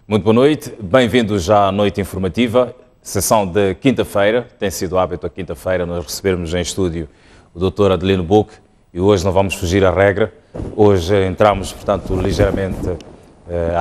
Muito boa noite, bem-vindos já à noite informativa, sessão de quinta-feira. Tem sido hábito a quinta-feira nós recebermos em estúdio o Dr. Adelino Buque e hoje não vamos fugir à regra. Hoje entramos, portanto, ligeiramente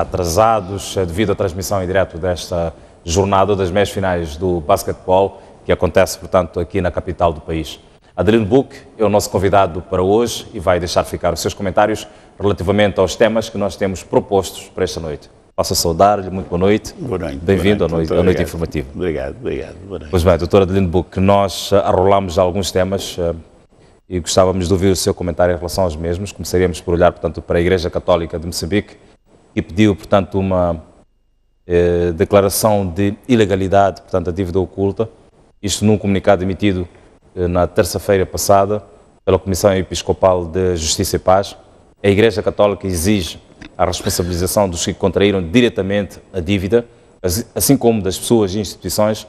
atrasados devido à transmissão em direto desta jornada das meias finais do basquetebol que acontece, portanto, aqui na capital do país. Adelino Buque é o nosso convidado para hoje e vai deixar ficar os seus comentários relativamente aos temas que nós temos propostos para esta noite. Passo a saudar-lhe, muito boa noite. Boa noite. Bem-vindo à noite informativa. Obrigado. Boa noite. Pois bem, doutor Adelino Buque, nós arrolamos alguns temas e gostávamos de ouvir o seu comentário em relação aos mesmos. Começaríamos por olhar, portanto, para a Igreja Católica de Moçambique e pediu, portanto, uma declaração de ilegalidade, portanto, da dívida oculta. Isto num comunicado emitido na terça-feira passada pela Comissão Episcopal de Justiça e Paz. A Igreja Católica exige a responsabilização dos que contraíram diretamente a dívida, assim como das pessoas e instituições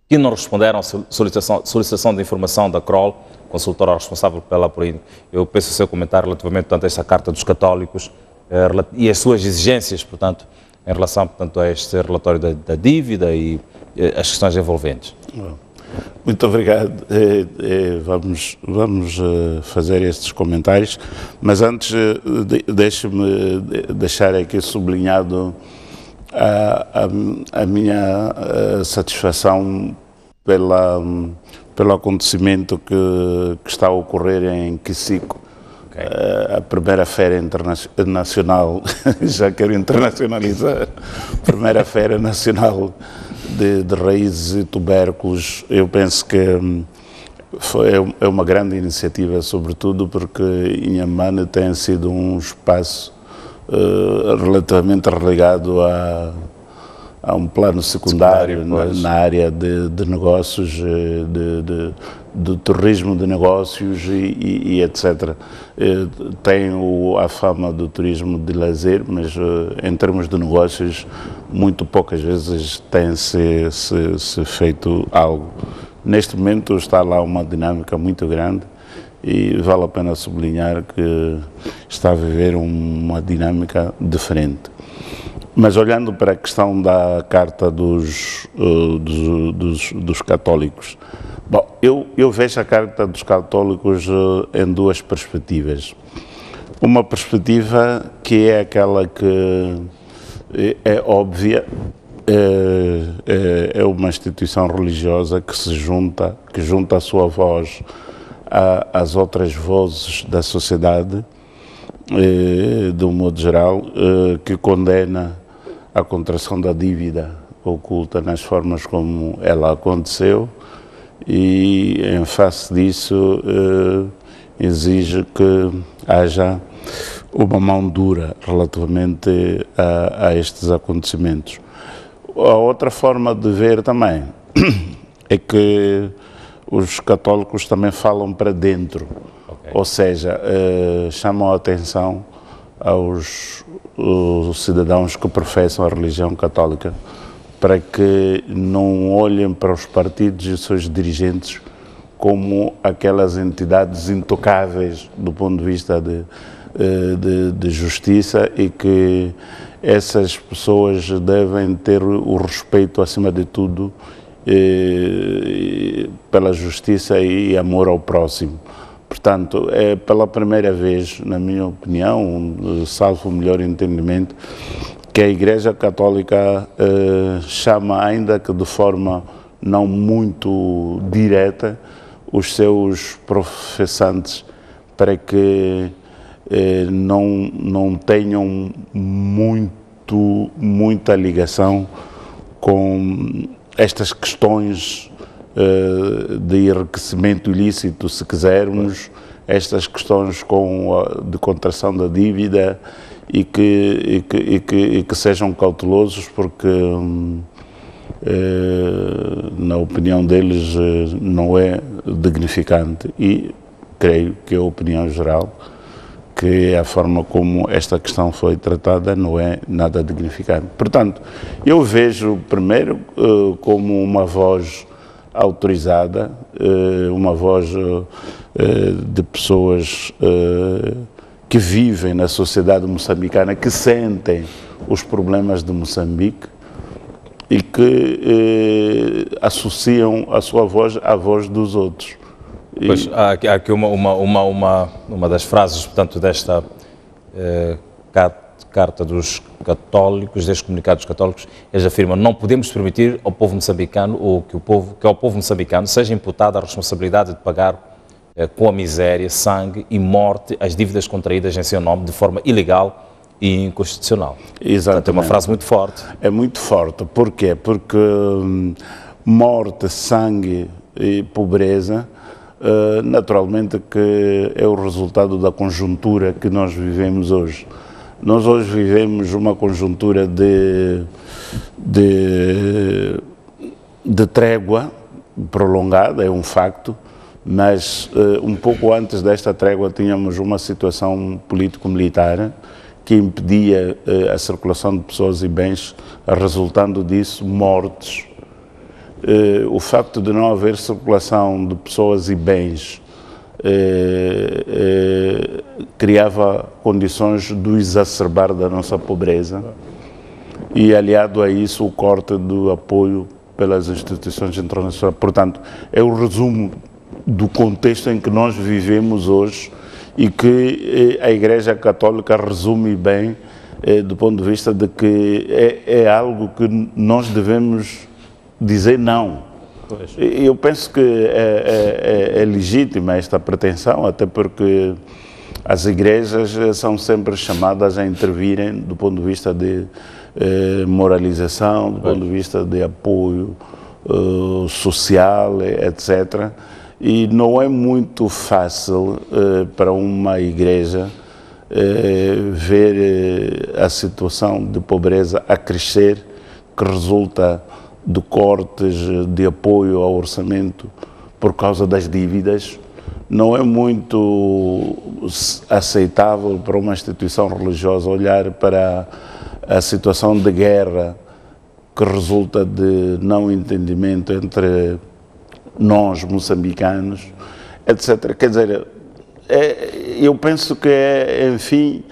que não responderam à solicitação de informação da CROL, consultora responsável pela apuração. Eu peço o seu comentário relativamente, portanto, a esta Carta dos Católicos e as suas exigências, portanto, em relação, portanto, a este relatório da dívida e as questões envolventes. Muito obrigado. Vamos fazer estes comentários, mas antes deixe-me deixar aqui sublinhado a minha satisfação pelo acontecimento que está a ocorrer em Quisico. Okay. A primeira feira internacional, já quero internacionalizar, primeira feira nacional de raízes e tubérculos. Eu penso que é uma grande iniciativa, sobretudo porque Inhambane tem sido um espaço relativamente relegado a um plano secundário na área de negócios, de turismo de negócios e etc. Tem a fama do turismo de lazer, mas em termos de negócios, muito poucas vezes tem-se feito algo. Neste momento está lá uma dinâmica muito grande e vale a pena sublinhar que está a viver uma dinâmica diferente. Mas olhando para a questão da Carta dos Católicos, bom, eu vejo a Carta dos Católicos em duas perspectivas. Uma perspectiva que é aquela que é óbvia, é uma instituição religiosa que junta a sua voz às outras vozes da sociedade, de um modo geral, que condena a contração da dívida oculta nas formas como ela aconteceu e, em face disso, exige que haja uma mão dura relativamente a estes acontecimentos. A outra forma de ver também é que os católicos também falam para dentro, okay. Ou seja, chamam a atenção aos cidadãos que professam a religião católica para que não olhem para os partidos e os seus dirigentes como aquelas entidades intocáveis do ponto de vista de justiça e que essas pessoas devem ter o respeito, acima de tudo, pela justiça e amor ao próximo. Portanto, é pela primeira vez, na minha opinião, salvo o melhor entendimento, que a Igreja Católica chama, ainda que de forma não muito direta, os seus professantes para que não tenham muita ligação com estas questões de enriquecimento ilícito, se quisermos, estas questões de contração da dívida e que sejam cautelosos porque, na opinião deles, não é dignificante e creio que a opinião geral que a forma como esta questão foi tratada não é nada dignificante. Portanto, eu vejo primeiro como uma voz autorizada, uma voz de pessoas que vivem na sociedade moçambicana, que sentem os problemas de Moçambique e que associam a sua voz à voz dos outros. Pois, há aqui uma das frases, portanto, desta Carta dos Católicos, destes comunicados católicos, eles afirmam: não podemos permitir ao povo moçambicano, ou que ao povo moçambicano seja imputada a responsabilidade de pagar com a miséria, sangue e morte as dívidas contraídas em seu nome de forma ilegal e inconstitucional. Exatamente. Portanto, é uma frase muito forte. É muito forte. Porquê? Porque morte, sangue e pobreza, naturalmente que é o resultado da conjuntura que nós vivemos hoje. Nós hoje vivemos uma conjuntura de trégua prolongada, é um facto, mas um pouco antes desta trégua tínhamos uma situação político-militar que impedia a circulação de pessoas e bens, resultando disso mortes. O facto de não haver circulação de pessoas e bens criava condições do exacerbar da nossa pobreza e, aliado a isso, o corte do apoio pelas instituições internacionais. Portanto, é o resumo do contexto em que nós vivemos hoje e que a Igreja Católica resume bem do ponto de vista de que é algo que nós devemos dizer não. Eu penso que é legítima esta pretensão, até porque as igrejas são sempre chamadas a intervirem do ponto de vista de moralização, do ponto de vista de apoio social, etc. E não é muito fácil para uma igreja ver a situação de pobreza a crescer, que resulta de cortes de apoio ao orçamento por causa das dívidas. Não é muito aceitável para uma instituição religiosa olhar para a situação de guerra que resulta de não entendimento entre nós, moçambicanos, etc. Quer dizer, eu penso que, enfim,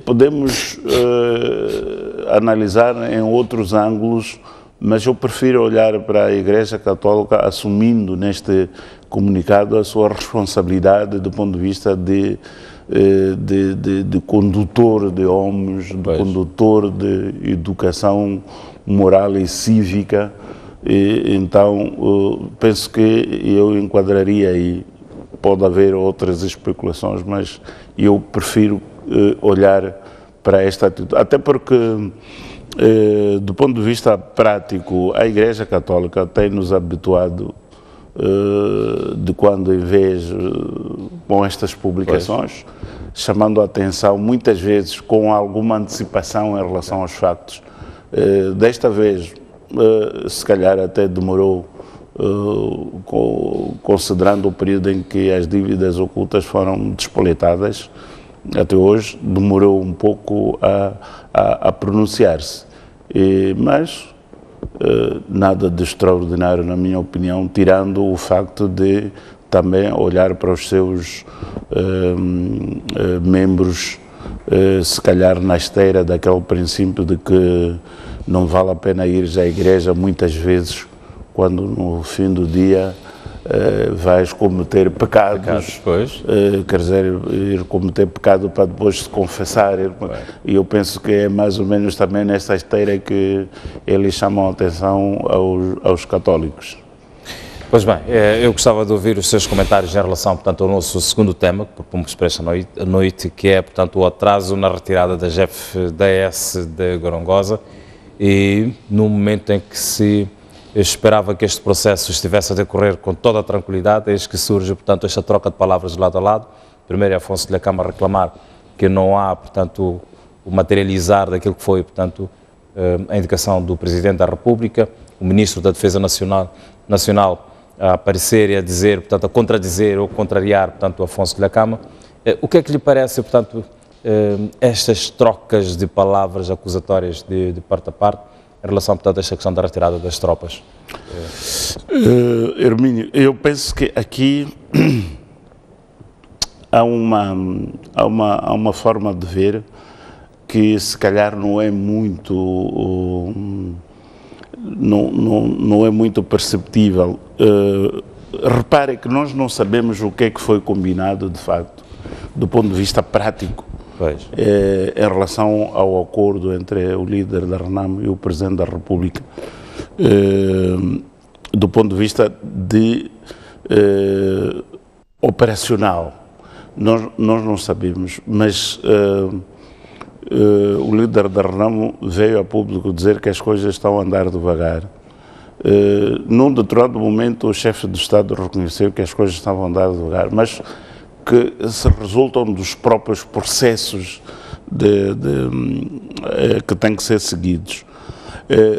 podemos analisar em outros ângulos, mas eu prefiro olhar para a Igreja Católica assumindo neste comunicado a sua responsabilidade do ponto de vista de condutor de homens, de condutor de educação moral e cívica. E, então, penso que eu enquadraria aí, pode haver outras especulações, mas eu prefiro olhar para esta atitude, até porque do ponto de vista prático, a Igreja Católica tem nos habituado de quando em vez com estas publicações, chamando a atenção muitas vezes com alguma antecipação em relação aos factos. Desta vez, se calhar até demorou, considerando o período em que as dívidas ocultas foram despoletadas, até hoje demorou um pouco a pronunciar-se, mas nada de extraordinário, na minha opinião, tirando o facto de também olhar para os seus membros, se calhar na esteira daquele princípio de que não vale a pena ir à igreja muitas vezes, quando no fim do dia vais cometer pecados, quer dizer, ir cometer pecado para depois se confessar. E eu penso que é mais ou menos também nesta esteira que eles chamam a atenção aos católicos. Pois bem, eu gostava de ouvir os seus comentários em relação, portanto, ao nosso segundo tema, que propomos para esta noite, que é, portanto, o atraso na retirada da FDS de Gorongosa, e no momento em que se esperava que este processo estivesse a decorrer com toda a tranquilidade, eis que surge, portanto, esta troca de palavras de lado a lado. Primeiro é Afonso de Lhakama reclamar que não há, portanto, o materializar daquilo que foi, portanto, a indicação do Presidente da República, o Ministro da Defesa Nacional a aparecer e a dizer, portanto, a contradizer ou contrariar, portanto, Afonso de Lhakama. O que é que lhe parece, portanto, estas trocas de palavras acusatórias de parte a parte, em relação, portanto, a esta questão da retirada das tropas? Hermínio, eu penso que aqui há uma forma de ver que se calhar não é muito não é muito perceptível. Repare que nós não sabemos o que é que foi combinado de facto, do ponto de vista prático, em relação ao acordo entre o líder da Renamo e o Presidente da República, do ponto de vista operacional. Nós não sabemos, mas o líder da Renamo veio a público dizer que as coisas estão a andar devagar. Num determinado momento o chefe do Estado reconheceu que as coisas estavam a andar devagar, mas que se resultam dos próprios processos que têm que ser seguidos.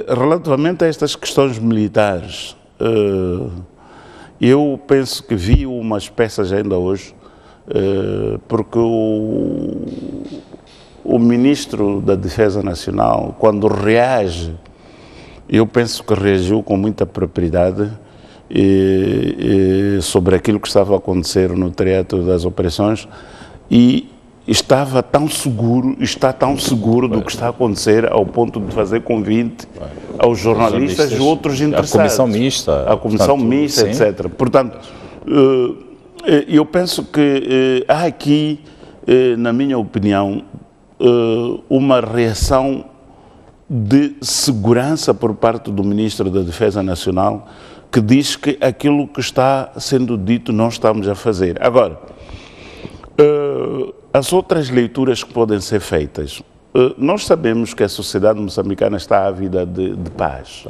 Relativamente a estas questões militares, eu penso que vi umas peças ainda hoje, porque o Ministro da Defesa Nacional, quando reage, eu penso que reagiu com muita propriedade sobre aquilo que estava a acontecer no teatro das operações, e estava tão seguro, está tão seguro do que está a acontecer, ao ponto de fazer convite aos jornalistas e outros interessados. A comissão mista, etc. Portanto, eu penso que há aqui, na minha opinião, uma reação de segurança por parte do Ministro da Defesa Nacional, que diz que aquilo que está sendo dito nós estamos a fazer. Agora, as outras leituras que podem ser feitas, nós sabemos que a sociedade moçambicana está ávida de paz.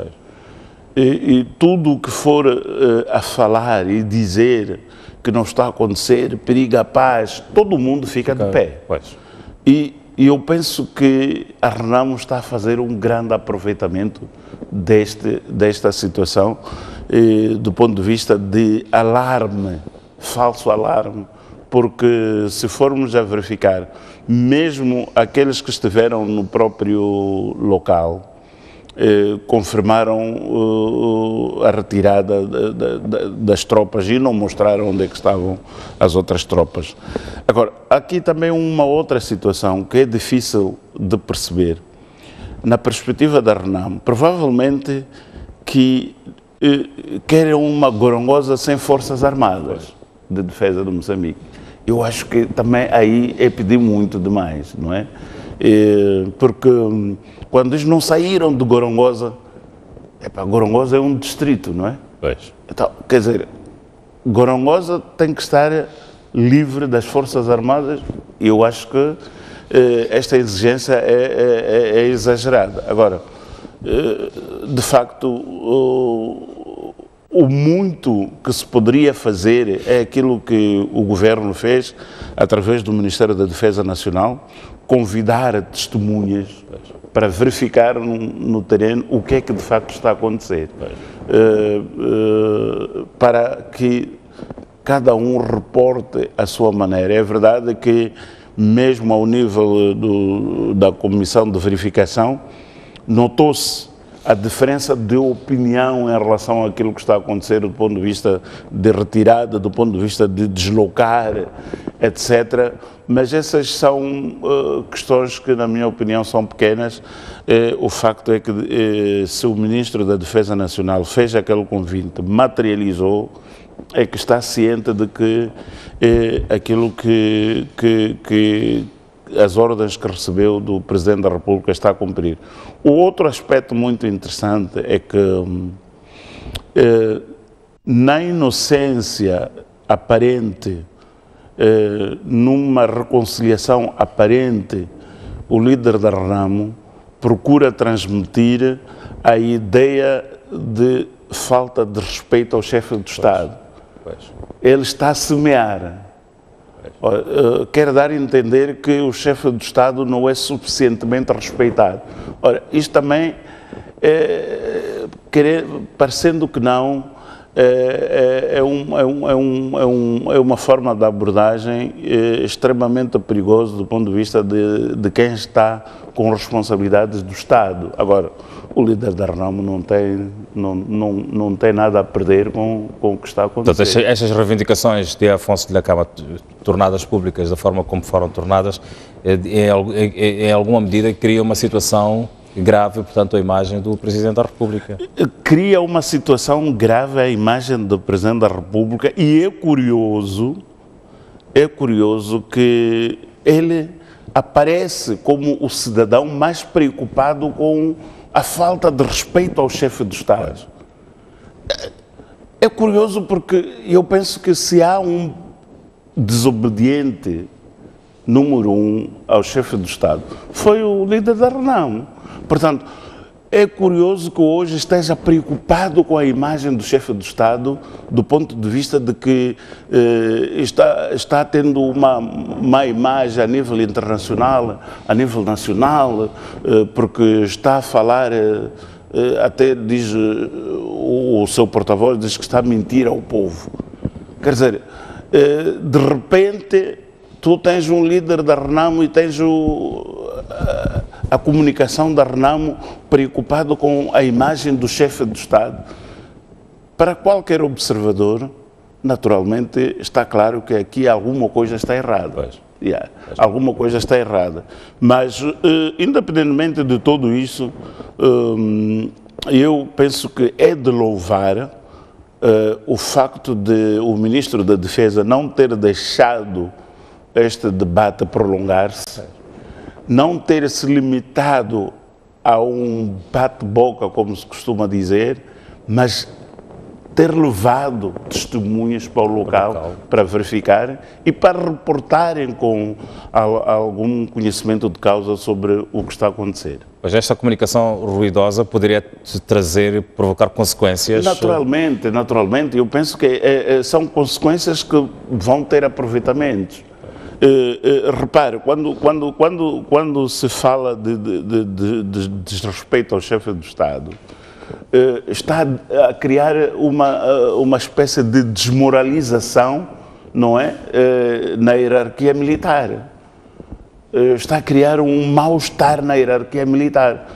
E tudo o que for a falar e dizer que não está a acontecer, periga a paz, todo mundo fica de pé. E eu penso que a Renamo está a fazer um grande aproveitamento desta situação, do ponto de vista de alarme, falso alarme, porque se formos a verificar, mesmo aqueles que estiveram no próprio local, confirmaram a retirada das tropas e não mostraram onde é que estavam as outras tropas. Agora, aqui também uma outra situação que é difícil de perceber. Na perspectiva da Renamo, provavelmente que querem uma Gorongosa sem forças armadas de defesa de Moçambique. Eu acho que também aí é pedir muito demais, não é? Porque quando eles não saíram de Gorongosa, Gorongosa é um distrito, não é? Então, quer dizer, Gorongosa tem que estar livre das forças armadas, e eu acho que esta exigência é exagerada. Agora, de facto, o muito que se poderia fazer é aquilo que o Governo fez através do Ministério da Defesa Nacional, convidar testemunhas para verificar no terreno o que é que de facto está a acontecer, para que cada um reporte a sua maneira. É verdade que mesmo ao nível da Comissão de Verificação, notou-se a diferença de opinião em relação àquilo que está a acontecer do ponto de vista de retirada, do ponto de vista de deslocar, etc. Mas essas são questões que, na minha opinião, são pequenas. O facto é que se o Ministro da Defesa Nacional fez aquele convite, materializou, é que está ciente de que aquilo que as ordens que recebeu do Presidente da República está a cumprir. O outro aspecto muito interessante é que, na inocência aparente, numa reconciliação aparente, o líder da Renamo procura transmitir a ideia de falta de respeito ao chefe do Estado. Ele está a semear. Quer dar a entender que o chefe do Estado não é suficientemente respeitado. Ora, isto também, parecendo que não, é uma forma de abordagem extremamente perigosa do ponto de vista de quem está com responsabilidades do Estado. Agora, o líder da Renamo não tem nada a perder com o que está a acontecer. Portanto, estas reivindicações de Afonso de Lacama, tornadas públicas da forma como foram tornadas, em alguma medida cria uma situação grave, portanto, a imagem do Presidente da República. Cria uma situação grave a imagem do Presidente da República e é curioso que ele aparece como o cidadão mais preocupado com a falta de respeito ao chefe do Estado. É curioso porque eu penso que se há um desobediente número 1 ao chefe do Estado, foi o líder da Renamo. Portanto, é curioso que hoje esteja preocupado com a imagem do chefe do Estado, do ponto de vista de que está tendo uma má imagem a nível internacional, a nível nacional, porque está a falar, até diz o seu porta-voz, diz que está a mentir ao povo. Quer dizer, de repente, tu tens um líder da Renamo e tens a comunicação da Renamo preocupado com a imagem do chefe do Estado. Para qualquer observador, naturalmente, está claro que aqui alguma coisa está errada. Alguma coisa está errada. Mas, independentemente de tudo isso, eu penso que é de louvar o facto de o Ministro da Defesa não ter deixado este debate prolongar-se, não ter se limitado a um bate-boca, como se costuma dizer, mas ter levado testemunhas para o local para verificarem e para reportarem com algum conhecimento de causa sobre o que está a acontecer. Mas esta comunicação ruidosa poderia provocar consequências? Naturalmente. Eu penso que são consequências que vão ter aproveitamentos. Repare, quando se fala de desrespeito ao chefe do Estado, está a criar uma espécie de desmoralização, não é? Na hierarquia militar. Está a criar um mal-estar na hierarquia militar.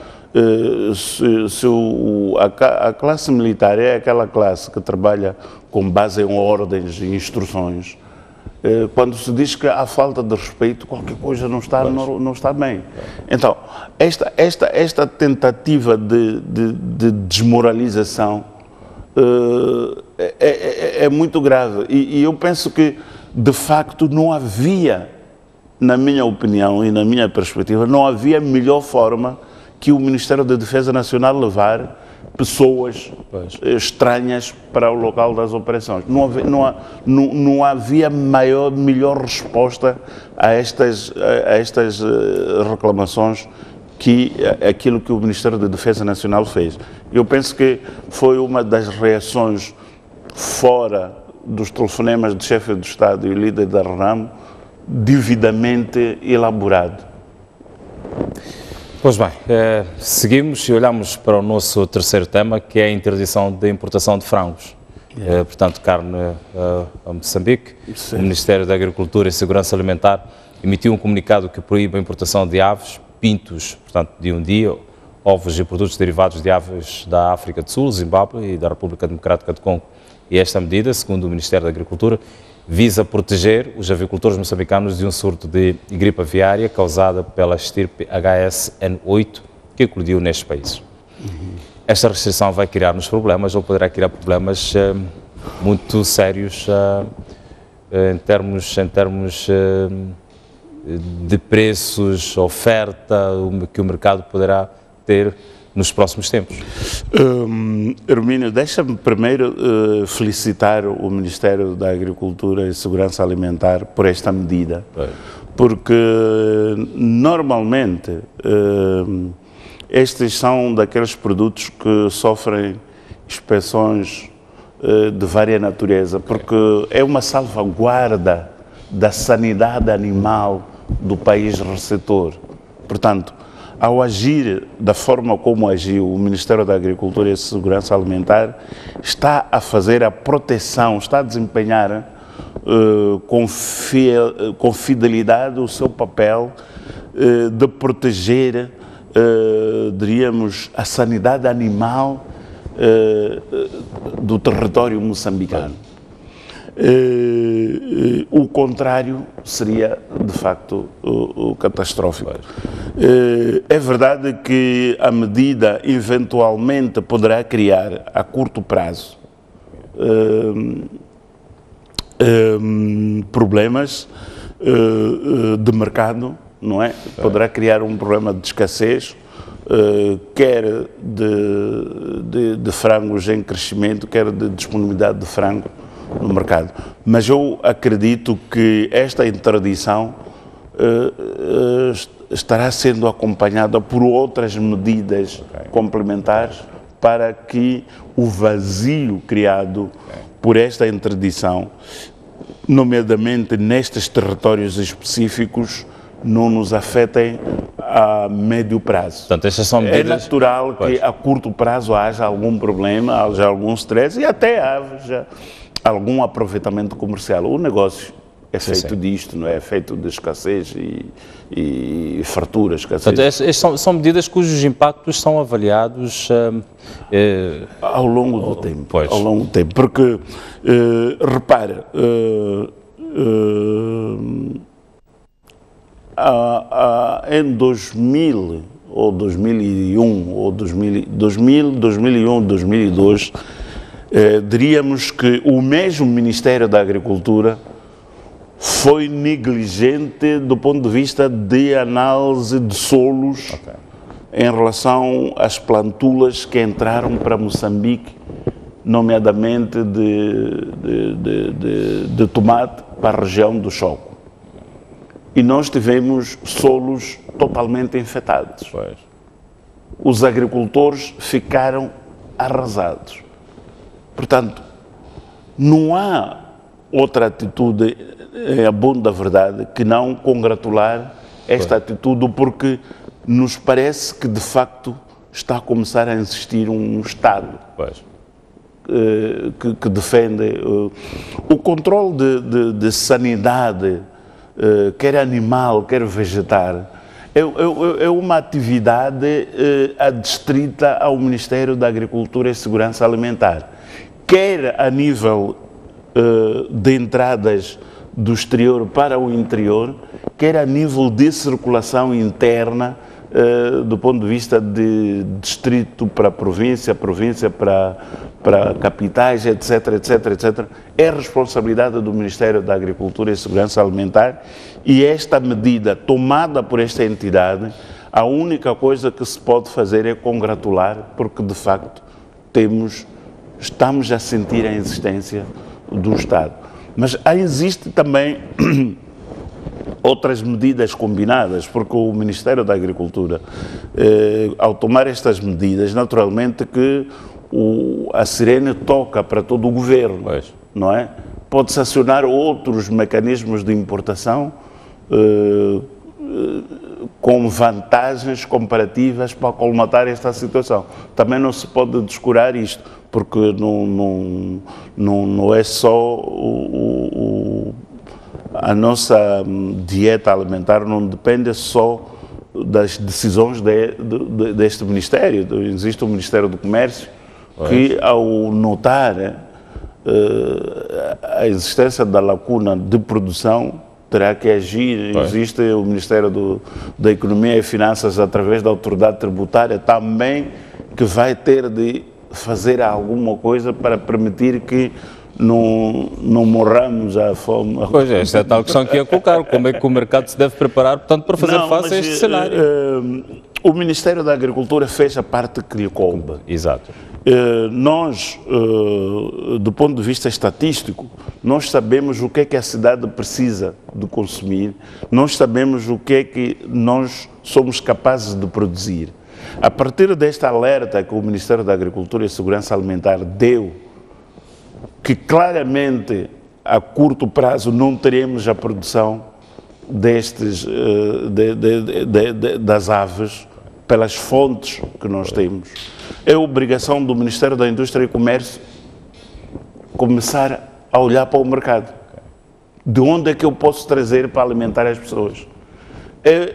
A classe militar é aquela classe que trabalha com base em ordens e instruções. Quando se diz que há falta de respeito, qualquer coisa não está bem. Então, esta tentativa de desmoralização é muito grave. E eu penso que, de facto, não havia, na minha opinião e na minha perspectiva, não havia melhor forma que o Ministério da Defesa Nacional levar pessoas estranhas para o local das operações. Não havia melhor resposta a estas reclamações que aquilo que o Ministério da Defesa Nacional fez. Eu penso que foi uma das reações fora dos telefonemas do chefe do Estado e líder da Renamo, devidamente elaborado. Pois bem, seguimos e olhamos para o nosso terceiro tema, que é a interdição da importação de frangos. Portanto, carne a Moçambique. Sim. O Ministério da Agricultura e Segurança Alimentar emitiu um comunicado que proíbe a importação de aves, pintos, portanto, de um dia, ovos e produtos derivados de aves da África do Sul, Zimbábue e da República Democrática do Congo. E esta medida, segundo o Ministério da Agricultura, visa proteger os avicultores moçambicanos de um surto de gripe aviária causada pela estirpe HSN8 que eclodiu nestes países. Esta restrição vai criar-nos problemas, ou poderá criar problemas muito sérios em termos de preços, oferta, que o mercado poderá ter nos próximos tempos. Hermínio, deixa-me primeiro felicitar o Ministério da Agricultura e Segurança Alimentar por esta medida, porque normalmente estes são daqueles produtos que sofrem inspeções de vária natureza, porque é uma salvaguarda da sanidade animal do país receptor. Portanto, ao agir da forma como agiu o Ministério da Agricultura e Segurança Alimentar, está a fazer a proteção, está a desempenhar com fidelidade o seu papel de proteger diríamos, a sanidade animal do território moçambicano. O contrário seria, de facto, o catastrófico. É verdade que a medida eventualmente poderá criar, a curto prazo, problemas de mercado, não é? Poderá criar um problema de escassez, quer de frangos em crescimento, quer de disponibilidade de frango no mercado. Mas eu acredito que esta interdição estará sendo acompanhada por outras medidas complementares para que o vazio criado por esta interdição, nomeadamente nestes territórios específicos, não nos afetem a médio prazo. Portanto, estas são medidas... É natural que a curto prazo haja algum problema, haja algum stress e até haja algum aproveitamento comercial. O negócio é feito disto, não é? Feito de escassez e fartura, escassez. Portanto, estas são medidas cujos impactos são avaliados ao longo do tempo. Ao longo do tempo. Porque, repara, em 2000 ou 2001 ou 2001, 2002, diríamos que o mesmo Ministério da Agricultura foi negligente do ponto de vista de análise de solos em relação às plantulas que entraram para Moçambique, nomeadamente de tomate para a região do Choco. E nós tivemos solos totalmente infectados. Os agricultores ficaram arrasados. Portanto, não há outra atitude, a bom da verdade, que não congratular esta atitude, porque nos parece que, de facto, está a começar a existir um Estado que defende o controle de sanidade, quer animal, quer vegetal. É uma atividade adstrita ao Ministério da Agricultura e Segurança Alimentar, quer a nível de entradas do exterior para o interior, quer a nível de circulação interna, do ponto de vista de distrito para província, província para capitais, etc, etc, etc. É responsabilidade do Ministério da Agricultura e Segurança Alimentar, e esta medida tomada por esta entidade, a única coisa que se pode fazer é congratular, porque de facto estamos a sentir a existência do Estado. Mas existe também outras medidas combinadas, porque o Ministério da Agricultura, ao tomar estas medidas, naturalmente que a sirene toca para todo o governo, não é? Pode-se acionar outros mecanismos de importação com vantagens comparativas para colmatar esta situação. Também não se pode descurar isto, porque não é só a nossa dieta alimentar, não depende só das decisões deste Ministério. Existe o Ministério do Comércio, que ao notar a existência da lacuna de produção, terá que agir. Existe o Ministério da Economia e Finanças, através da autoridade tributária, também, que vai ter de fazer alguma coisa para permitir que não morramos à fome. Pois é, esta é a tal questão que ia colocar. Como é que o mercado se deve preparar, portanto, para fazer face a este cenário? O Ministério da Agricultura fez a parte que lhe coube. Exato. Nós, do ponto de vista estatístico, nós sabemos o que é que a cidade precisa de consumir, nós sabemos o que é que nós somos capazes de produzir. A partir desta alerta que o Ministério da Agricultura e Segurança Alimentar deu, que claramente a curto prazo não teremos a produção das aves pelas fontes que nós temos, é obrigação do Ministério da Indústria e Comércio começar a olhar para o mercado. De onde é que eu posso trazer para alimentar as pessoas? É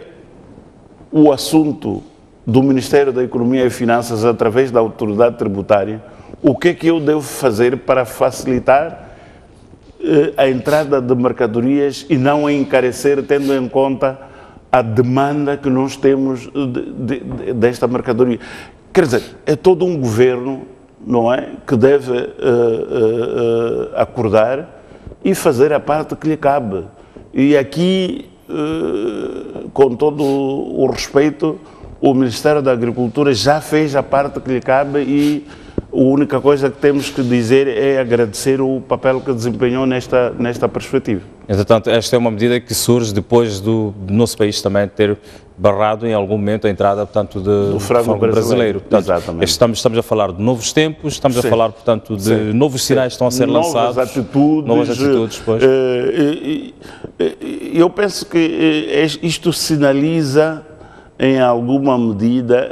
o assunto do Ministério da Economia e Finanças, através da autoridade tributária, o que é que eu devo fazer para facilitar a entrada de mercadorias e não a encarecer, tendo em conta a demanda que nós temos desta mercadoria. Quer dizer, é todo um governo, não é, que deve acordar e fazer a parte que lhe cabe. E aqui, com todo o respeito, o Ministério da Agricultura já fez a parte que lhe cabe e a única coisa que temos que dizer é agradecer o papel que desempenhou nesta perspectiva. Entretanto, esta é uma medida que surge depois do nosso país também ter barrado em algum momento a entrada, portanto, do frango brasileiro. Portanto, exatamente. Estamos a falar de novos tempos, estamos a falar, portanto, de novos sinais que estão a ser lançados. Novas atitudes. Pois. Eu penso que isto sinaliza, em alguma medida,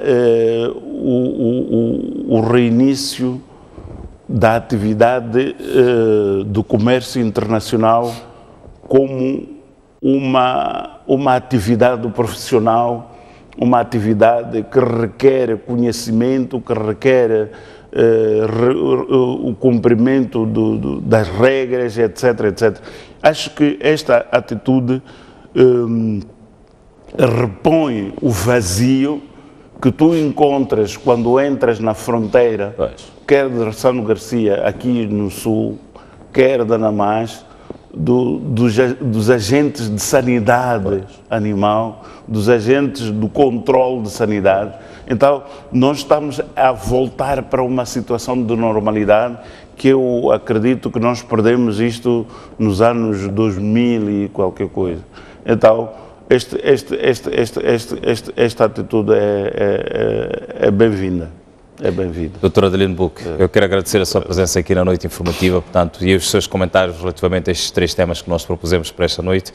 o reinício da atividade do comércio internacional como uma atividade profissional, uma atividade que requer conhecimento, que requer o cumprimento das regras, etc, etc. Acho que esta atitude repõe o vazio que tu encontras quando entras na fronteira, quer de Ressano Garcia, aqui no sul, quer da Namaz, dos agentes de sanidade animal, dos agentes do controle de sanidade. Então, nós estamos a voltar para uma situação de normalidade que eu acredito que nós perdemos isto nos anos 2000 e qualquer coisa. Então, esta atitude é bem-vinda. É bem-vinda. Doutor Adelino Buque, eu quero agradecer a sua presença aqui na Noite Informativa, portanto, e os seus comentários relativamente a estes 3 temas que nós propusemos para esta noite.